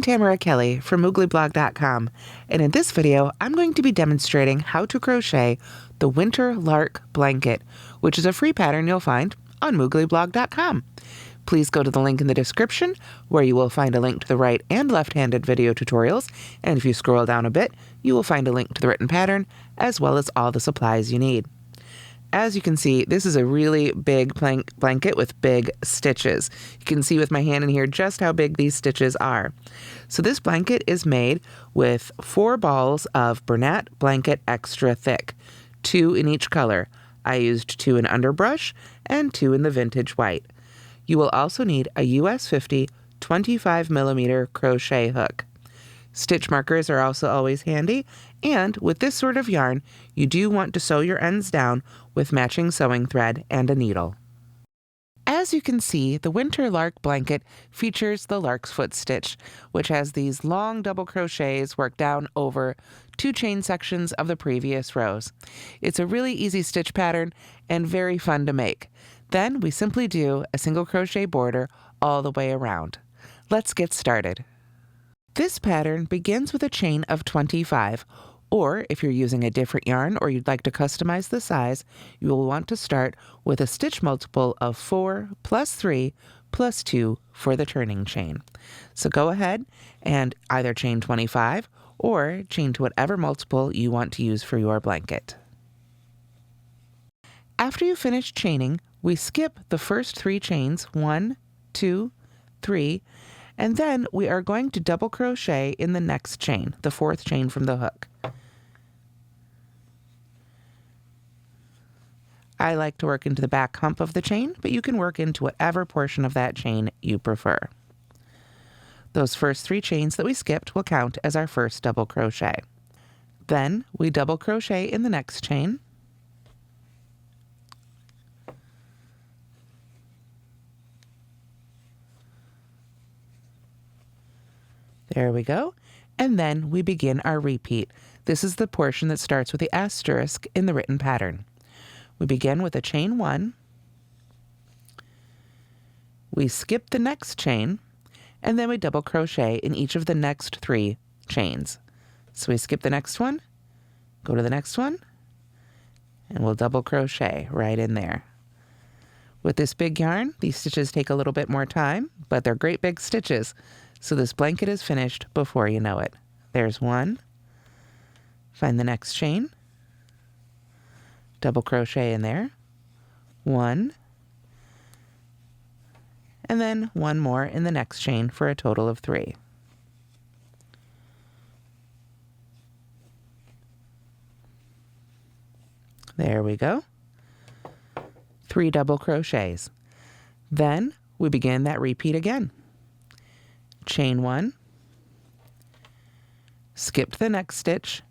Tamara Kelly from mooglyblog.com, and in this video I'm going to be demonstrating how to crochet the Winter Lark Blanket, which is a free pattern you'll find on mooglyblog.com. Please go to the link in the description where you will find a link to the right and left-handed video tutorials, and if you scroll down a bit you will find a link to the written pattern as well as all the supplies you need. As you can see, this is a really big blanket with big stitches. You can see with my hand in here just how big these stitches are. So this blanket is made with 4 balls of Bernat Blanket Extra Thick, 2 in each color. I used 2 in underbrush and 2 in the vintage white. You will also need a US 50 25mm crochet hook. Stitch markers are also always handy, and with this sort of yarn, you do want to sew your ends down with matching sewing thread and a needle. As you can see, the Winter Lark Blanket features the Larksfoot stitch, which has these long double crochets worked down over 2 chain sections of the previous rows. It's a really easy stitch pattern and very fun to make. Then we simply do a single crochet border all the way around. Let's get started. This pattern begins with a chain of 25, or if you're using a different yarn or you'd like to customize the size, you will want to start with a stitch multiple of 4 plus 3 plus 2 for the turning chain. So go ahead and either chain 25 or chain to whatever multiple you want to use for your blanket. After you finish chaining, we skip the first 3 chains, 1, 2, 3, and then we are going to double crochet in the next chain, the 4th chain from the hook. I like to work into the back hump of the chain, but you can work into whatever portion of that chain you prefer. Those first 3 chains that we skipped will count as our first double crochet. Then we double crochet in the next chain. There we go. And then we begin our repeat. This is the portion that starts with the asterisk in the written pattern. We begin with a chain 1. We skip the next chain, and then we double crochet in each of the next 3 chains. So we skip the next one, go to the next one, and we'll double crochet right in there. With this big yarn, these stitches take a little bit more time, but they're great big stitches. So this blanket is finished before you know it. There's 1, find the next chain, double crochet in there, 1, and then 1 more in the next chain for a total of 3. There we go. 3 double crochets. Then we begin that repeat again. Chain 1, skip to the next stitch,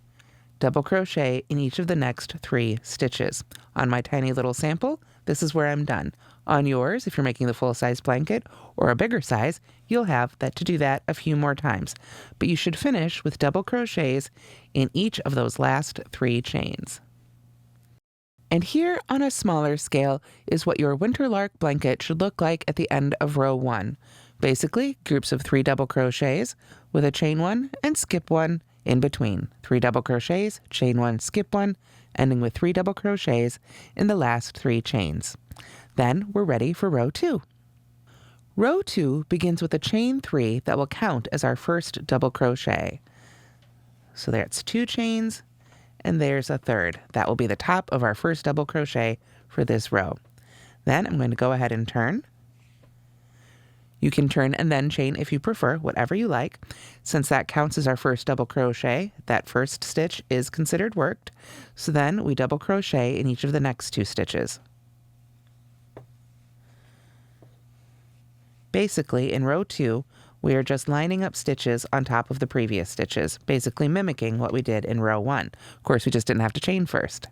double crochet in each of the next 3 stitches. On my tiny little sample, this is where I'm done. On yours, if you're making the full-size blanket or a bigger size, you'll have to do that a few more times. But you should finish with double crochets in each of those last 3 chains. And here on a smaller scale is what your Winter Lark blanket should look like at the end of row 1. Basically, groups of 3 double crochets with a chain 1 and skip 1 in between. 3 double crochets, chain 1, skip 1, ending with 3 double crochets in the last 3 chains. Then we're ready for row 2. Row 2 begins with a chain 3 that will count as our first double crochet. So there's 2 chains, and there's a 3rd. That will be the top of our first double crochet for this row. Then I'm going to go ahead and turn. You can turn and then chain if you prefer, whatever you like. Since that counts as our first double crochet, that first stitch is considered worked. So then we double crochet in each of the next 2 stitches. Basically, in row 2, we are just lining up stitches on top of the previous stitches, basically mimicking what we did in row 1. Of course, we just didn't have to chain first.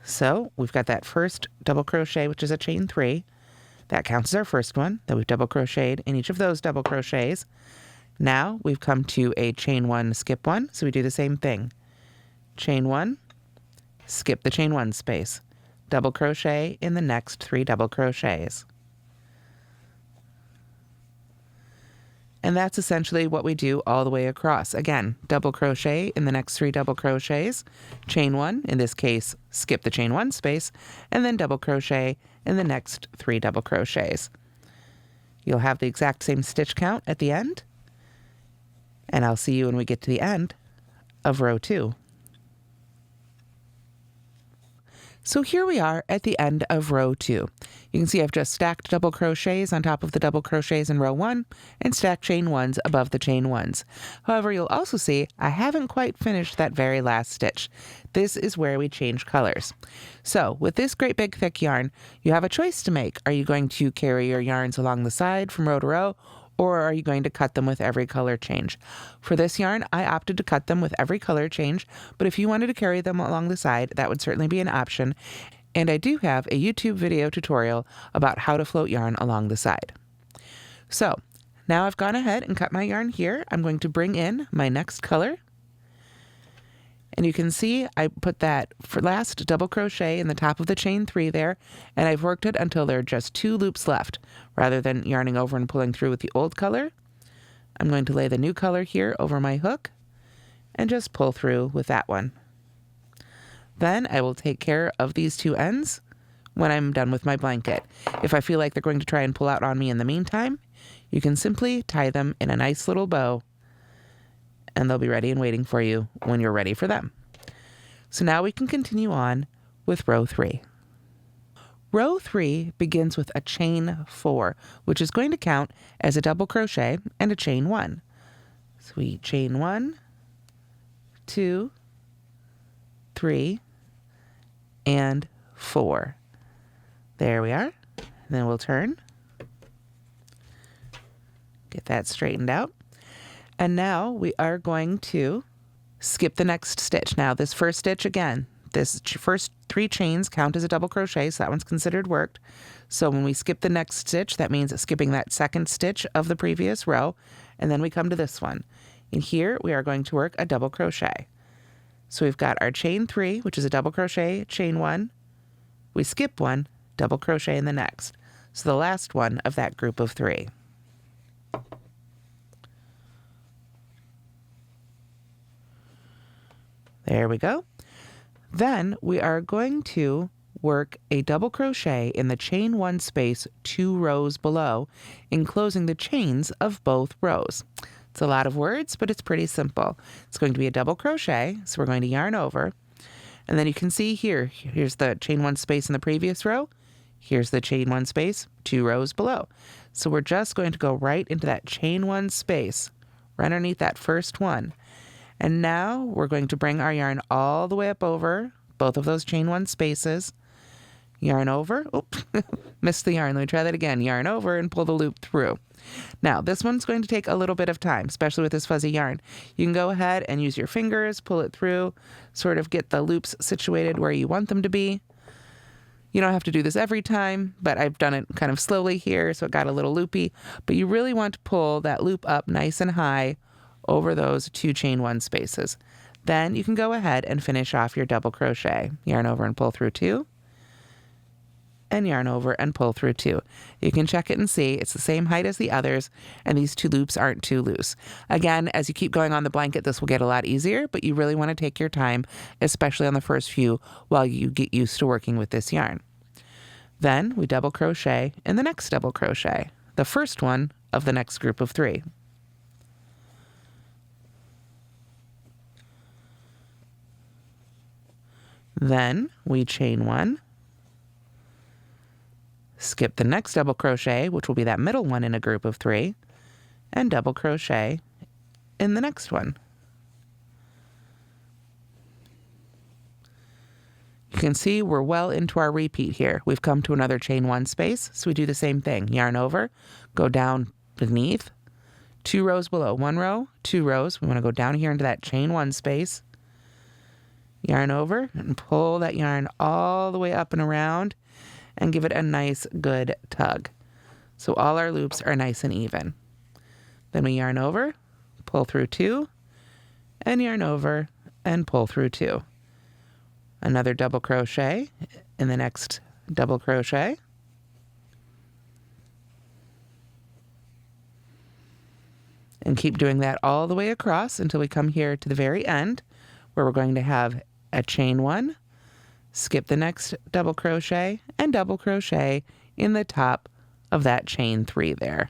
So we've got that first double crochet, which is a chain 3. That counts as our first one. Then we've double crocheted in each of those double crochets. Now we've come to a chain 1, skip 1, so we do the same thing. Chain 1, skip the chain 1 space, double crochet in the next 3 double crochets. And that's essentially what we do all the way across. Again, double crochet in the next 3 double crochets, chain 1, in this case, skip the chain 1 space, and then double crochet in the next 3 double crochets. You'll have the exact same stitch count at the end, and I'll see you when we get to the end of row 2. So here we are at the end of row 2. You can see I've just stacked double crochets on top of the double crochets in row 1 and stacked chain 1s above the chain 1s. However, you'll also see I haven't quite finished that very last stitch. This is where we change colors. So with this great big thick yarn, you have a choice to make. Are you going to carry your yarns along the side from row to row, or are you going to cut them with every color change? For this yarn, I opted to cut them with every color change, but if you wanted to carry them along the side, that would certainly be an option. And I do have a YouTube video tutorial about how to float yarn along the side. So now I've gone ahead and cut my yarn here. I'm going to bring in my next color. And you can see I put that last double crochet in the top of the chain 3 there, and I've worked it until there are just 2 loops left. Rather than yarning over and pulling through with the old color, I'm going to lay the new color here over my hook and just pull through with that one. Then I will take care of these 2 ends when I'm done with my blanket. If I feel like they're going to try and pull out on me in the meantime, you can simply tie them in a nice little bow, and they'll be ready and waiting for you when you're ready for them. So now we can continue on with row 3. Row 3 begins with a chain 4, which is going to count as a double crochet and a chain 1. So we chain 1, 2, 3, and 4. There we are. And then we'll turn. Get that straightened out. And now we are going to skip the next stitch. Now this first stitch again, this first 3 chains count as a double crochet, so that one's considered worked. So when we skip the next stitch, that means skipping that second stitch of the previous row, and then we come to this one. And here we are going to work a double crochet. So we've got our chain 3, which is a double crochet, chain 1, we skip 1, double crochet in the next. So the last one of that group of 3. There we go. Then we are going to work a double crochet in the chain 1 space 2 rows below, enclosing the chains of both rows. It's a lot of words, but it's pretty simple. It's going to be a double crochet, so we're going to yarn over, and then you can see here's the chain 1 space in the previous row, here's the chain 1 space 2 rows below. So we're just going to go right into that chain 1 space, right underneath that first one. And now we're going to bring our yarn all the way up over both of those chain 1 spaces. Yarn over. Oops, missed the yarn. Let me try that again. Yarn over and pull the loop through. Now, this one's going to take a little bit of time, especially with this fuzzy yarn. You can go ahead and use your fingers, pull it through, sort of get the loops situated where you want them to be. You don't have to do this every time, but I've done it kind of slowly here, so it got a little loopy. But you really want to pull that loop up nice and high over those 2 chain 1 spaces. Then you can go ahead and finish off your double crochet. Yarn over and pull through 2, and yarn over and pull through 2. You can check it and see it's the same height as the others, and these 2 loops aren't too loose. Again, as you keep going on the blanket, this will get a lot easier, but you really want to take your time, especially on the first few, while you get used to working with this yarn. Then we double crochet in the next double crochet, the first one of the next group of 3. Then we chain 1, skip the next double crochet, which will be that middle one in a group of 3, and double crochet in the next one. You can see we're well into our repeat here. We've come to another chain 1 space, so we do the same thing. Yarn over, go down beneath, 2 rows below, 1 row, 2 rows. We want to go down here into that chain 1 space. Yarn over and pull that yarn all the way up and around and give it a nice good tug. So all our loops are nice and even. Then we yarn over, pull through 2, and yarn over and pull through 2. Another double crochet in the next double crochet. And keep doing that all the way across until we come here to the very end, where we're going to have a chain 1, skip the next double crochet, and double crochet in the top of that chain 3 there,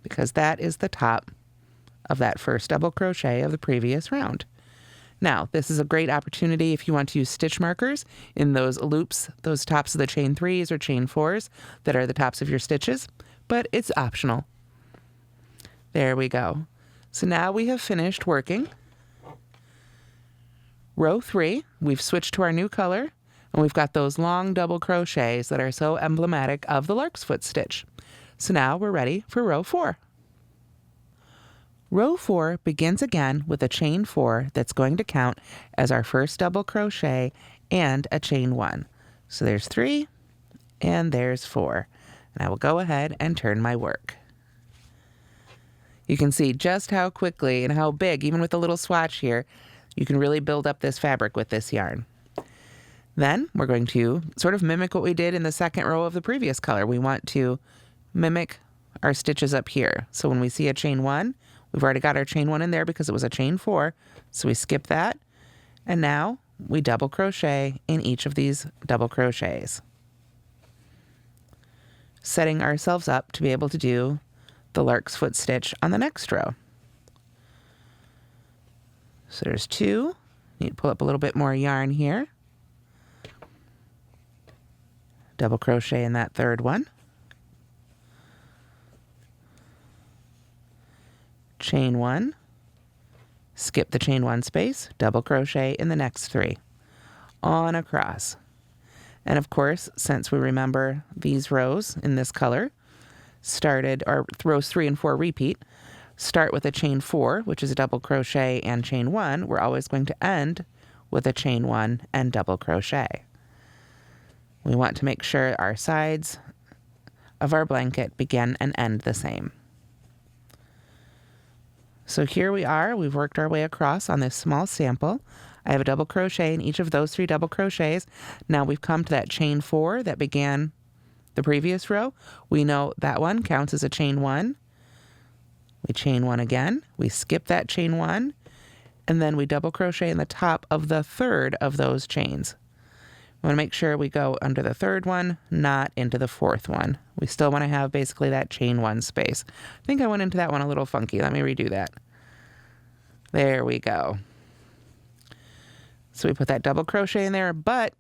because that is the top of that first double crochet of the previous round. Now, this is a great opportunity if you want to use stitch markers in those loops, those tops of the chain 3s or chain 4s that are the tops of your stitches, but it's optional. There we go. So now we have finished working row 3. We've switched to our new color, and we've got those long double crochets that are so emblematic of the Larksfoot stitch. So now we're ready for row 4. Row 4 begins again with a chain 4 that's going to count as our first double crochet and a chain 1. So there's 3 and there's 4. And I will go ahead and turn my work. You can see just how quickly and how big, even with a little swatch here, you can really build up this fabric with this yarn. Then we're going to sort of mimic what we did in the second row of the previous color. We want to mimic our stitches up here. So when we see a chain 1, we've already got our chain 1 in there because it was a chain 4, so we skip that, and now we double crochet in each of these double crochets, setting ourselves up to be able to do the Larksfoot stitch on the next row. So there's 2. Need to pull up a little bit more yarn here. Double crochet in that third one. Chain 1, skip the chain 1 space, double crochet in the next 3, on across. And of course, since we remember these rows in this color started, or rows 3 and 4 repeat, start with a chain 4, which is a double crochet and chain 1, we're always going to end with a chain 1 and double crochet. We want to make sure our sides of our blanket begin and end the same. So here we are, we've worked our way across on this small sample. I have a double crochet in each of those 3 double crochets. Now we've come to that chain 4 that began the previous row. We know that one counts as a chain 1. We chain 1 again, we skip that chain 1, and then we double crochet in the top of the third of those chains. We want to make sure we go under the third one, not into the fourth one. We still want to have basically that chain 1 space. I think I went into that one a little funky. Let me redo that. There we go. So we put that double crochet in there, but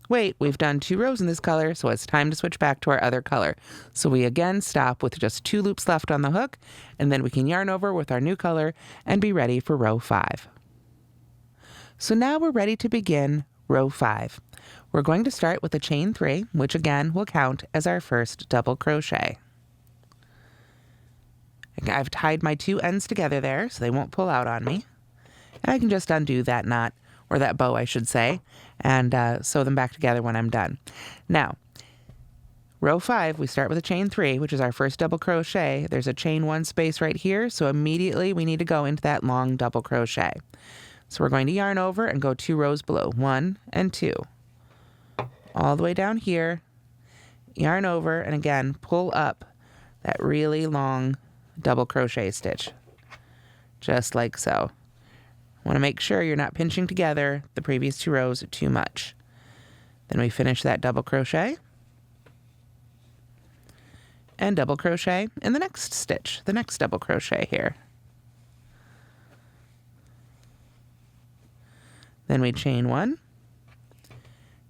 wait, we've done 2 rows in this color, so it's time to switch back to our other color. So we again stop with just 2 loops left on the hook, and then we can yarn over with our new color and be ready for row 5. So now we're ready to begin row 5. We're going to start with a chain 3, which again will count as our first double crochet. I've tied my 2 ends together there so they won't pull out on me. And I can just undo that knot, or that bow I should say, and sew them back together when I'm done. Now, row 5, we start with a chain 3, which is our first double crochet. There's a chain 1 space right here, so immediately we need to go into that long double crochet. So we're going to yarn over and go 2 rows below, 1 and 2. All the way down here, yarn over, and again, pull up that really long double crochet stitch, just like so. Want to make sure you're not pinching together the previous 2 rows too much. Then we finish that double crochet, and double crochet in the next stitch, the next double crochet here. Then we chain 1,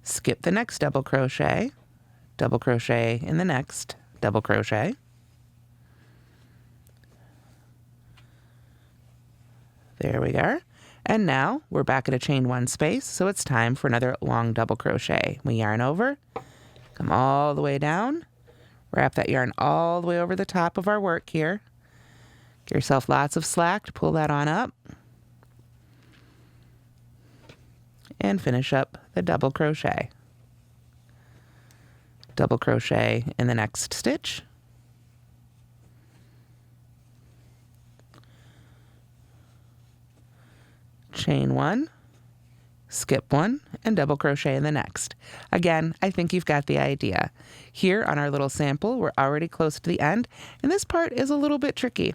skip the next double crochet in the next double crochet. There we are. And now we're back at a chain 1 space, so it's time for another long double crochet. We yarn over, come all the way down, wrap that yarn all the way over the top of our work here. Get yourself lots of slack to pull that on up. And finish up the double crochet. Double crochet in the next stitch. Chain 1, skip one, and double crochet in the next. Again, I think you've got the idea. Here on our little sample, we're already close to the end, and this part is a little bit tricky.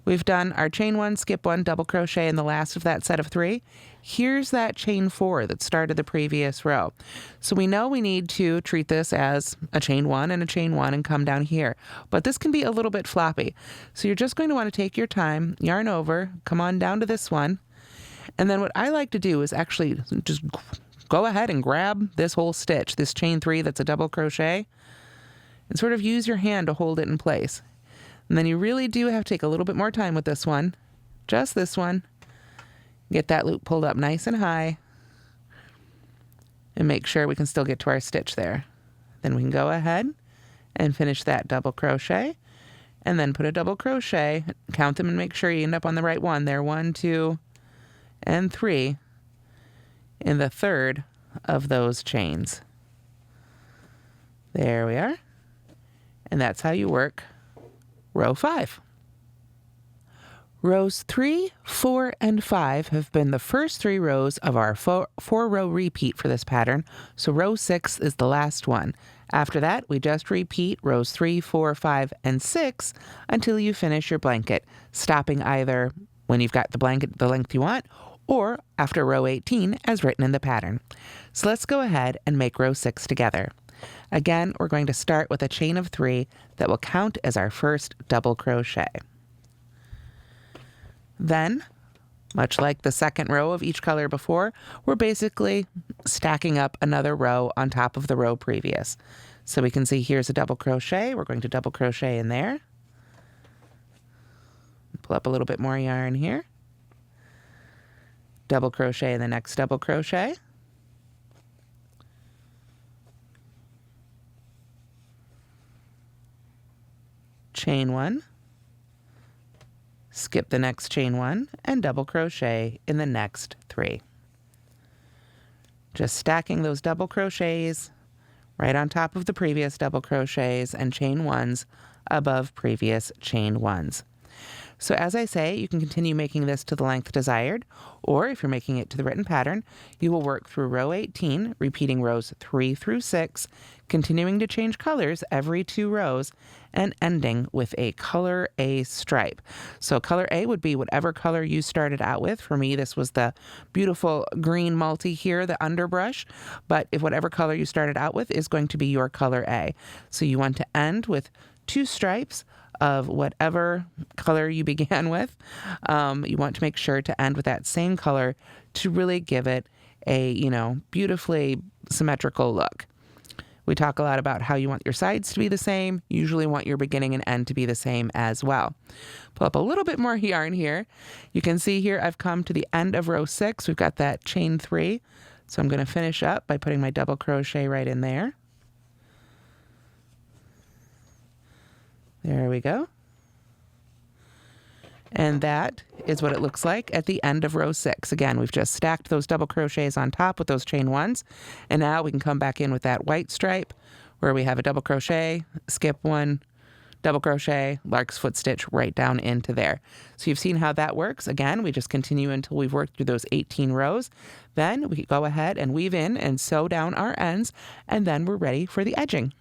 We've done our chain one, skip one, double crochet in the last of that set of 3. Here's that chain 4 that started the previous row. So we know we need to treat this as a chain 1 and a chain 1 and come down here. But this can be a little bit floppy. So you're just going to want to take your time, yarn over, come on down to this one. And then what I like to do is actually just go ahead and grab this whole stitch, this chain 3 that's a double crochet, and sort of use your hand to hold it in place. And then you really do have to take a little bit more time with this one, just this one. Get that loop pulled up nice and high and make sure we can still get to our stitch there. Then we can go ahead and finish that double crochet and then put a double crochet, count them and make sure you end up on the right one there. 1, 2, and 3 in the third of those chains. There we are. And that's how you work row 5. Rows 3, 4, and 5 have been the first 3 rows of our 4-row repeat for this pattern, so row 6 is the last one. After that, we just repeat rows 3, 4, 5, and 6 until you finish your blanket, stopping either when you've got the blanket the length you want or after row 18 as written in the pattern. So let's go ahead and make row 6 together. Again, we're going to start with a chain of 3 that will count as our first double crochet. Then, much like the second row of each color before, we're basically stacking up another row on top of the row previous. So we can see here's a double crochet. We're going to double crochet in there. Pull up a little bit more yarn here. Double crochet in the next double crochet. Chain 1. Skip the next chain 1 and double crochet in the next 3. Just stacking those double crochets right on top of the previous double crochets and chain 1s above previous chain 1s. So as I say, you can continue making this to the length desired, or if you're making it to the written pattern, you will work through row 18, repeating rows 3 through 6, continuing to change colors every 2 rows, and ending with a color A stripe. So color A would be whatever color you started out with. For me, this was the beautiful green multi here, the underbrush, but if whatever color you started out with is going to be your color A. So you want to end with 2 stripes of whatever color you began with. You want to make sure to end with that same color to really give it a, beautifully symmetrical look. We talk a lot about how you want your sides to be the same. You usually want your beginning and end to be the same as well. Pull up a little bit more yarn here. You can see here I've come to the end of row 6. We've got that chain 3. So I'm going to finish up by putting my double crochet right in there. There we go. And that is what it looks like at the end of row 6. Again, we've just stacked those double crochets on top with those chain 1s. And now we can come back in with that white stripe where we have a double crochet, skip 1, double crochet, lark's foot stitch right down into there. So you've seen how that works. Again, we just continue until we've worked through those 18 rows. Then we go ahead and weave in and sew down our ends, and then we're ready for the edging.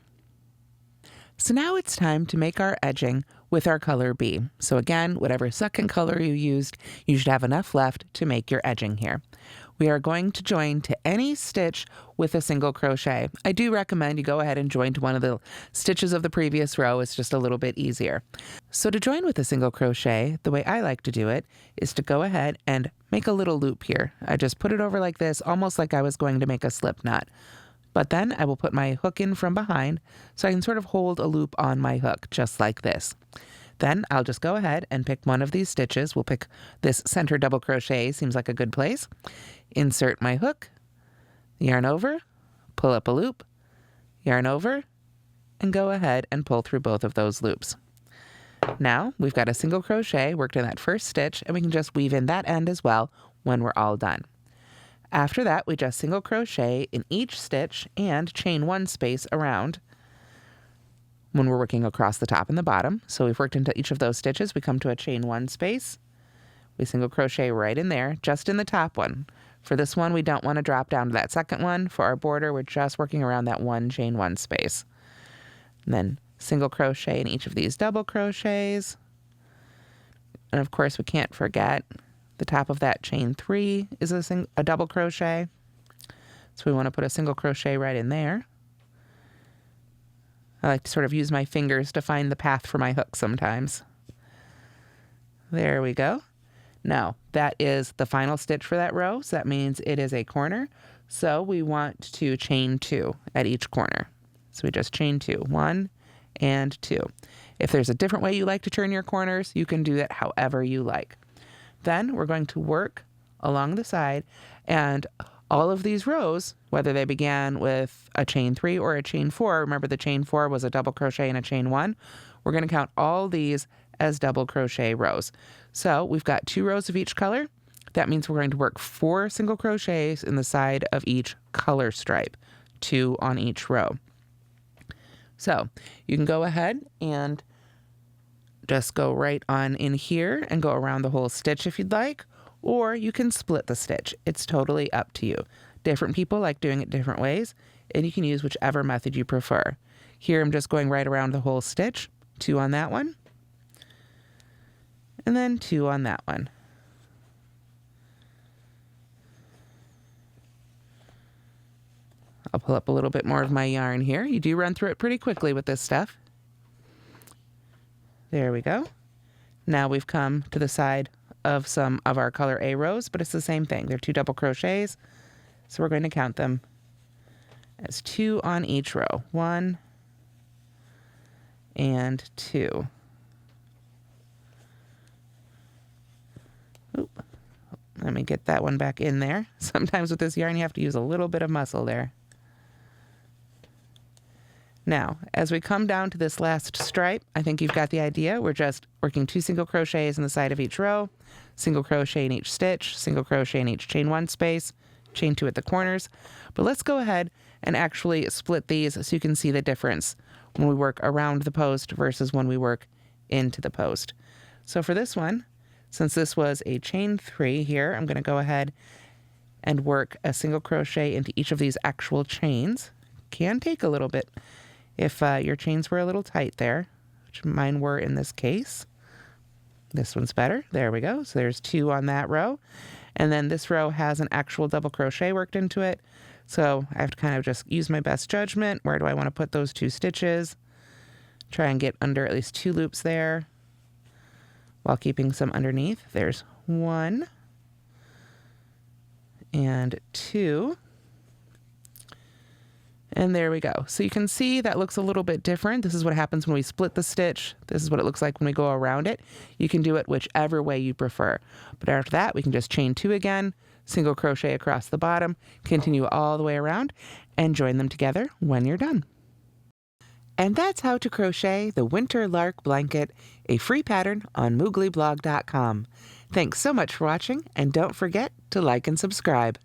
So now it's time to make our edging with our color B. So again, whatever second color you used, you should have enough left to make your edging here. We are going to join to any stitch with a single crochet. I do recommend you go ahead and join to one of the stitches of the previous row. It's just a little bit easier. So to join with a single crochet, the way I like to do it is to go ahead and make a little loop here. I just put it over like this, almost like I was going to make a slip knot. But then I will put my hook in from behind so I can sort of hold a loop on my hook, just like this. Then I'll just go ahead and pick one of these stitches. We'll pick this center double crochet, seems like a good place. Insert my hook, yarn over, pull up a loop, yarn over, and go ahead and pull through both of those loops. Now we've got a single crochet worked in that first stitch, and we can just weave in that end as well when we're all done. After that, we just single crochet in each stitch and chain 1 space around when we're working across the top and the bottom. So we've worked into each of those stitches. We come to a chain 1 space. We single crochet right in there, just in the top one. For this one, we don't want to drop down to that second one. For our border, we're just working around that one chain one space. And then single crochet in each of these double crochets. And of course, we can't forget the top of that chain 3 is a double crochet. So we want to put a single crochet right in there. I like to sort of use my fingers to find the path for my hook sometimes. There we go. Now, that is the final stitch for that row, so that means it is a corner. So we want to chain 2 at each corner. So we just chain 2, 1 and 2. If there's a different way you like to turn your corners, you can do it however you like. Then we're going to work along the side, and all of these rows, whether they began with a chain 3 or a chain 4, remember the chain 4 was a double crochet and a chain 1, we're going to count all these as double crochet rows. So we've got 2 rows of each color. That means we're going to work 4 single crochets in the side of each color stripe, 2 on each row. So you can go ahead and just go right on in here and go around the whole stitch if you'd like, or you can split the stitch. It's totally up to you. Different people like doing it different ways, and you can use whichever method you prefer. Here I'm just going right around the whole stitch, 2 on that one, and then 2 on that one. I'll pull up a little bit more of my yarn here. You do run through it pretty quickly with this stuff. There we go. Now we've come to the side of some of our color A rows, but it's the same thing. They're 2 double crochets, so we're going to count them as 2 on each row. 1 and 2. Oop. Let me get that one back in there. Sometimes with this yarn you have to use a little bit of muscle there. Now, as we come down to this last stripe, I think you've got the idea. We're just working 2 single crochets in the side of each row, single crochet in each stitch, single crochet in each chain 1 space, chain 2 at the corners. But let's go ahead and actually split these so you can see the difference when we work around the post versus when we work into the post. So for this one, since this was a chain 3 here, I'm going to go ahead and work a single crochet into each of these actual chains. Can take a little bit if your chains were a little tight there, which mine were in this case. This one's better. There we go. So there's 2 on that row. And then this row has an actual double crochet worked into it. So I have to kind of just use my best judgment. Where do I want to put those 2 stitches? Try and get under at least 2 loops there while keeping some underneath. There's 1 and 2. And there we go. So you can see that looks a little bit different. This is what happens when we split the stitch. This is what it looks like when we go around it. You can do it whichever way you prefer. But after that, we can just chain 2 again, single crochet across the bottom, continue all the way around, and join them together when you're done. And that's how to crochet the Winter Lark Blanket, a free pattern on mooglyblog.com. Thanks so much for watching, and don't forget to like and subscribe.